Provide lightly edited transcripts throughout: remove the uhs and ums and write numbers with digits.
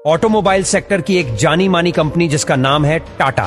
Automobile sector की एक जानी मानी कंपनी जिसका नाम है टाटा,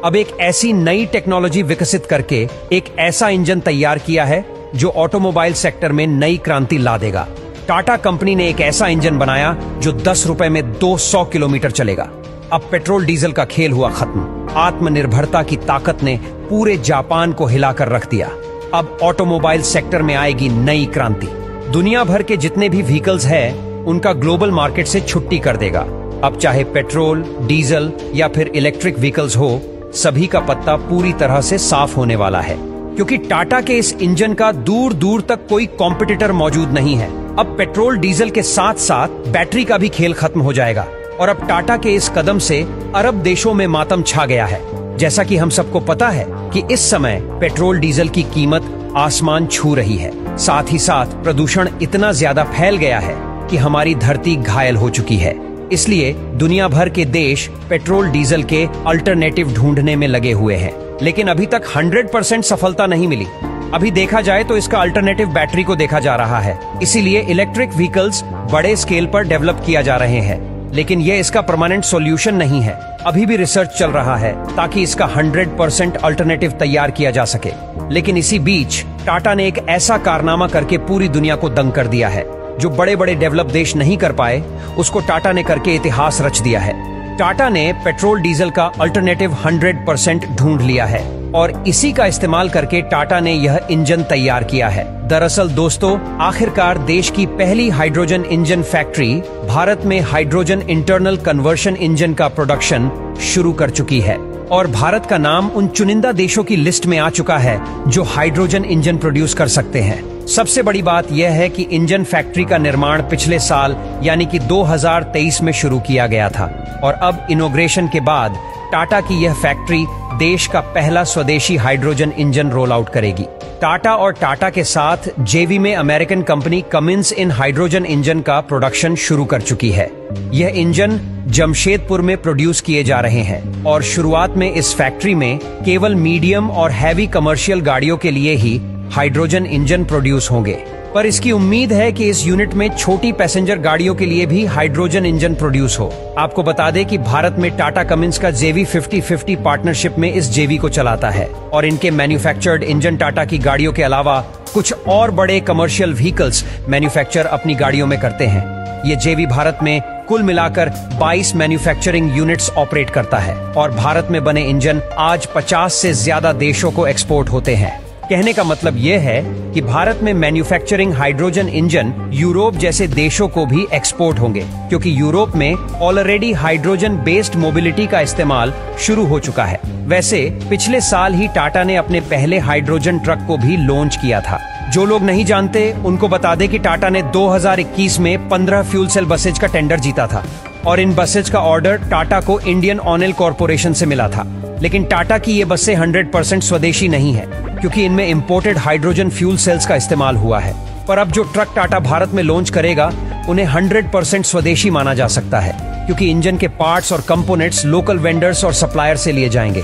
अब एक ऐसी नई टेक्नोलॉजी विकसित करके एक ऐसा इंजन तैयार किया है जो ऑटोमोबाइल सेक्टर में नई क्रांति ला देगा। टाटा कंपनी ने एक ऐसा इंजन बनाया जो 10 रुपए में 200 किलोमीटर चलेगा। अब पेट्रोल डीजल का खेल हुआ खत्म। आत्मनिर्भरता की ताकत ने पूरे जापान को हिलाकर रख दिया। अब ऑटोमोबाइल सेक्टर में आएगी नई क्रांति। दुनिया भर के जितने भी व्हीकल्स हैं, उनका ग्लोबल मार्केट से छुट्टी कर देगा। अब चाहे पेट्रोल, डीजल या फिर इलेक्ट्रिक व्हीकल्स हो, सभी का पत्ता पूरी तरह से साफ होने वाला है, क्योंकि टाटा के इस इंजन का दूर दूर तक कोई कॉम्पिटिटर मौजूद नहीं है। अब पेट्रोल डीजल के साथ साथ बैटरी का भी खेल खत्म हो जाएगा और अब टाटा के इस कदम से अरब देशों में मातम छा गया है। जैसा कि हम सबको पता है कि इस समय पेट्रोल डीजल की कीमत आसमान छू रही है। साथ ही साथ प्रदूषण इतना ज्यादा फैल गया है कि हमारी धरती घायल हो चुकी है। इसलिए दुनिया भर के देश पेट्रोल डीजल के अल्टरनेटिव ढूंढने में लगे हुए हैं, लेकिन अभी तक 100% सफलता नहीं मिली। अभी देखा जाए तो इसका अल्टरनेटिव बैटरी को देखा जा रहा है। इसीलिए इलेक्ट्रिक व्हीकल्स बड़े स्केल पर डेवलप किया जा रहे हैं, लेकिन यह इसका परमानेंट सॉल्यूशन नहीं है। अभी भी रिसर्च चल रहा है ताकि इसका 100% अल्टरनेटिव तैयार किया जा सके। लेकिन इसी बीच टाटा ने एक ऐसा कारनामा करके पूरी दुनिया को दंग कर दिया है। जो बड़े बड़े डेवलप देश नहीं कर पाए, उसको टाटा ने करके इतिहास रच दिया है। टाटा ने पेट्रोल डीजल का अल्टरनेटिव 100% ढूंढ लिया है और इसी का इस्तेमाल करके टाटा ने यह इंजन तैयार किया है। दरअसल दोस्तों, आखिरकार देश की पहली हाइड्रोजन इंजन फैक्ट्री भारत में हाइड्रोजन इंटरनल कन्वर्शन इंजन का प्रोडक्शन शुरू कर चुकी है और भारत का नाम उन चुनिंदा देशों की लिस्ट में आ चुका है जो हाइड्रोजन इंजन प्रोड्यूस कर सकते हैं। सबसे बड़ी बात यह है कि इंजन फैक्ट्री का निर्माण पिछले साल यानी कि 2023 में शुरू किया गया था और अब इनॉग्रेशन के बाद टाटा की यह फैक्ट्री देश का पहला स्वदेशी हाइड्रोजन इंजन रोल आउट करेगी। टाटा और टाटा के साथ जेवी में अमेरिकन कंपनी कमिंस इन हाइड्रोजन इंजन का प्रोडक्शन शुरू कर चुकी है। यह इंजन जमशेदपुर में प्रोड्यूस किए जा रहे हैं और शुरुआत में इस फैक्ट्री में केवल मीडियम और हैवी कमर्शियल गाड़ियों के लिए ही हाइड्रोजन इंजन प्रोड्यूस होंगे, पर इसकी उम्मीद है कि इस यूनिट में छोटी पैसेंजर गाड़ियों के लिए भी हाइड्रोजन इंजन प्रोड्यूस हो। आपको बता दें कि भारत में टाटा कमिंस का जेवी 50-50 पार्टनरशिप में इस जेवी को चलाता है और इनके मैन्युफैक्चर्ड इंजन टाटा की गाड़ियों के अलावा कुछ और बड़े कमर्शियल व्हीकल्स मैन्युफैक्चर अपनी गाड़ियों में करते हैं। ये जेवी भारत में कुल मिलाकर 22 मैन्युफैक्चरिंग यूनिट्स ऑपरेट करता है और भारत में बने इंजन आज 50 से ज्यादा देशों को एक्सपोर्ट होते हैं। कहने का मतलब यह है कि भारत में मैन्युफैक्चरिंग हाइड्रोजन इंजन यूरोप जैसे देशों को भी एक्सपोर्ट होंगे, क्योंकि यूरोप में ऑलरेडी हाइड्रोजन बेस्ड मोबिलिटी का इस्तेमाल शुरू हो चुका है। वैसे पिछले साल ही टाटा ने अपने पहले हाइड्रोजन ट्रक को भी लॉन्च किया था। जो लोग नहीं जानते उनको बता दें कि टाटा ने 2021 में 15 फ्यूल सेल बसेज का टेंडर जीता था और इन बसेज का ऑर्डर टाटा को इंडियन ऑयल कॉर्पोरेशन से मिला था। लेकिन टाटा की ये बसें 100% स्वदेशी नहीं है, क्योंकि इनमें इंपोर्टेड हाइड्रोजन फ्यूल सेल्स का इस्तेमाल हुआ है। पर अब जो ट्रक टाटा भारत में लॉन्च करेगा, उन्हें 100% स्वदेशी माना जा सकता है, क्योंकि इंजन के पार्ट्स और कंपोनेंट्स लोकल वेंडर्स और सप्लायर से लिए जाएंगे।